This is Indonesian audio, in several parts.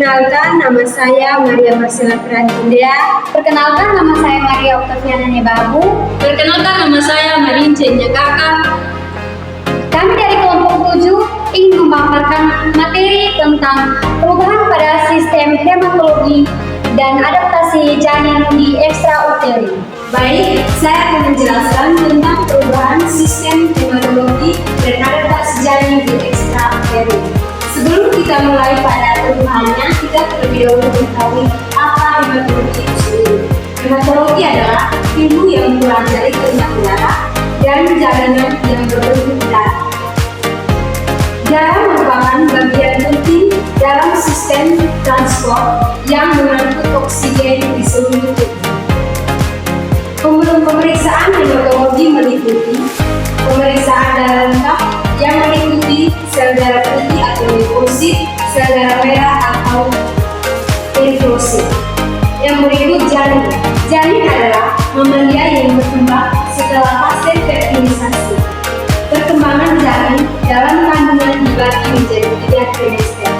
Perkenalkan, nama saya Maria Marcela Pradinda. Perkenalkan, nama saya Maria Oktaviana Nebabu. Perkenalkan, nama saya Marin Cenya Kakak. Kami dari kelompok 7 ingin memaparkan materi tentang perubahan pada sistem hematologi dan adaptasi janin di ekstrauterin. Baik, saya akan menjelaskan tentang perubahan sistem hematologi dan adaptasi janin di ekstrauterin. Sebelum kita mulai pada perubahannya, kita terlebih dahulu mengetahui apa hematologi itu sendiri. Hematologi adalah ilmu yang mempelajari tentang darah dan jalinan yang berbentuk darah. Darah merupakan bagian penting dalam sistem transport yang mengangkut oksigen di seluruh tubuh. Pemeriksaan hematologi meliputi pemeriksaan darah lengkap yang meliputi sel darah putih atau limfosit, sel darah merah atau eritrosit. Yang berikut janin. Janin adalah mamalia yang berkembang setelah fase fertilisasi. Perkembangan janin dalam kandungan dibagi menjadi 3 trimester,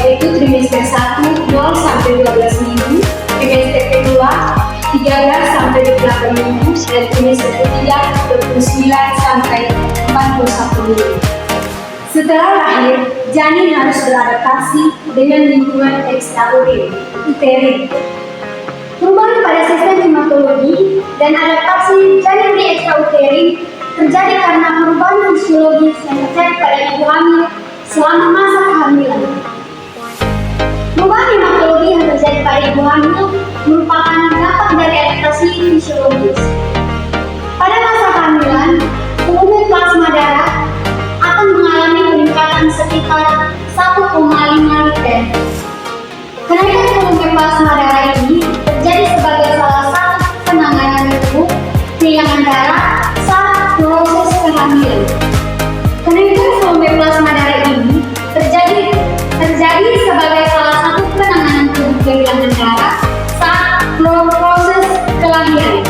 yaitu trimester 1 0 sampai 12 minggu, trimester kedua 13 sampai 28 minggu, dan trimester ketiga 29 sampai 41 minggu. Setelah lahir, janin harus beradaptasi dengan lingkungan ekstrauterin. Perubahan pada sistem hematologi dan adaptasi janin di ekstrauterin terjadi karena perubahan fisiologis yang terjadi pada ibu hamil selama masa kehamilan. Perubahan hematologi yang terjadi pada ibu hamil merupakan dampak dari adaptasi fisiologis. Pada masa kehamilan, volume plasma darah akan mengalami peningkatan sekitar 1,5 liter. Kenaikan volume plasma darah ini terjadi sebagai salah satu penanganan tubuh kehilangan darah saat proses kehamilan. Kenaikan volume plasma darah ini terjadi sebagai salah satu penanganan tubuh kehilangan darah saat proses kelahiran.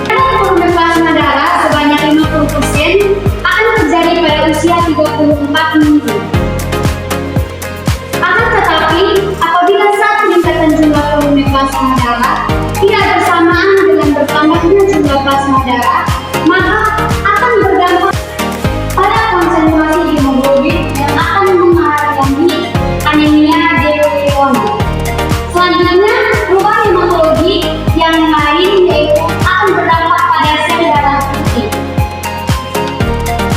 Kenaikan volume plasma darah sebanyak 50% akan terjadi pada usia 34 minggu. Akan tetapi, apabila saat peningkatan jumlah volume plasma darah tidak bersamaan dengan bertambahnya jumlah plasma darah, maka akan berdampak pada konsentrasi hemoglobin yang akan mengalami anemia deleteriana. Selanjutnya, perubahan hematologi yang lain yaitu akan berdampak pada sel darah putih.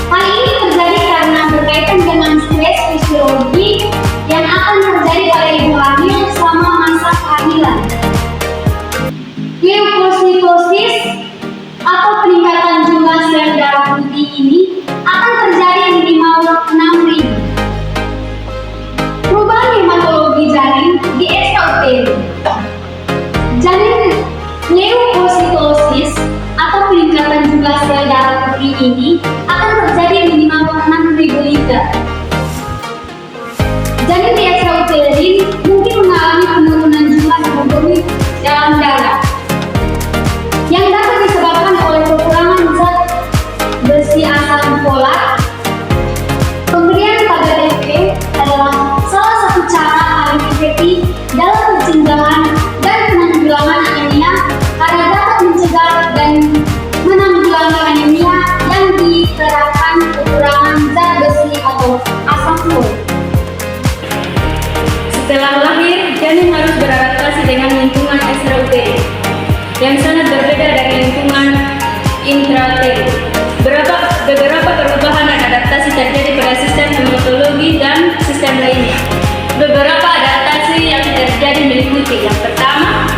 Hal ini terjadi karena berkaitan dengan stres fisiologi yang akan terjadi pada ibu hamil selama masa kehamilan. Leukositosis atau peningkatan jumlah sel darah putih ini akan terjadi minimal 6.000. Perubahan hematologi janin di ekstrauterin. Janin leukositosis atau peningkatan jumlah sel darah putih ini akan terjadi minimal 6.000 liter. Janin di ekstrauterin mungkin mengalami penurunan jumlah hemoglobin dalam darah yang dapat disebabkan oleh kekurangan zat besi asam folat. Pemberian pada DP adalah salah satu cara paling efektif dalam pencegahan dan penanggulangan anemia karena dapat mencegah dan menanggulangi anemia yang diterapkan kekurangan zat besi atau asam folat. Setelah lahir, janin harus beradaptasi dengan lingkungan ekstrauterin yang sangat berbeda dari lingkungan intrauterin. Beberapa perubahan dan adaptasi terjadi pada sistem hematologi dan sistem lainnya. Beberapa adaptasi yang terjadi meliputi: yang pertama,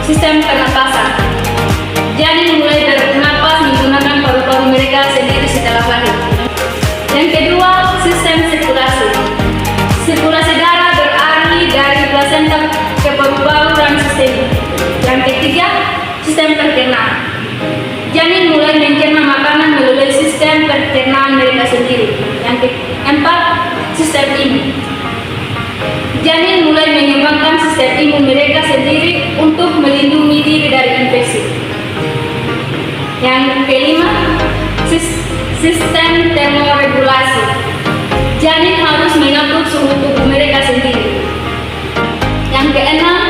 sistem pernapasan. Janin mulai bernapas menggunakan paru-paru mereka sendiri setelah lahir. Yang kedua, sistem sirkulasi. Sirkulasi darah beralih dari plasenta ke paru-paru dan sistem. Yang ketiga, sistem pencernaan. Janin mulai mencerna makanan melalui sistem pencernaan mereka sendiri. Yang keempat, sistem imun. Janin mulai mengembangkan sistem imun mereka sendiri untuk melindungi diri dari infeksi. Yang kelima, sistem termoregulasi. Janin harus mengatur suhu tubuh mereka sendiri. Yang keenam,